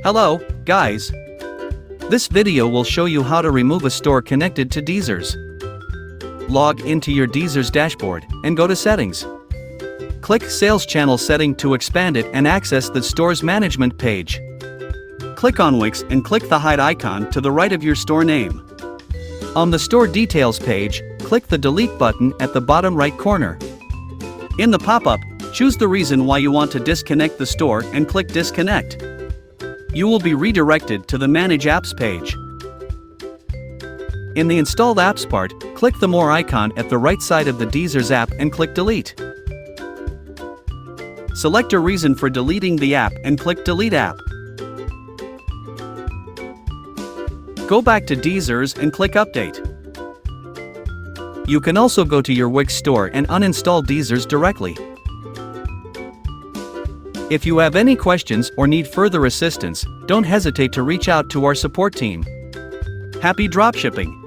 Hello, guys. This video will show you how to remove a store connected to DSers. Log into your DSers dashboard and go to Settings. Click Sales Channel Setting to expand it and access the store's management page. Click on Wix and click the hide icon to the right of your store name. On the store details page, click the Delete button at the bottom right corner. In the pop-up, choose the reason why you want to disconnect the store and click Disconnect. You will be redirected to the Manage Apps page. In the Installed Apps part, click the More icon at the right side of the DSers app and click Delete. Select a reason for deleting the app and click Delete App. Go back to DSers and click Update. You can also go to your Wix store and uninstall DSers directly. If you have any questions or need further assistance, don't hesitate to reach out to our support team. Happy dropshipping!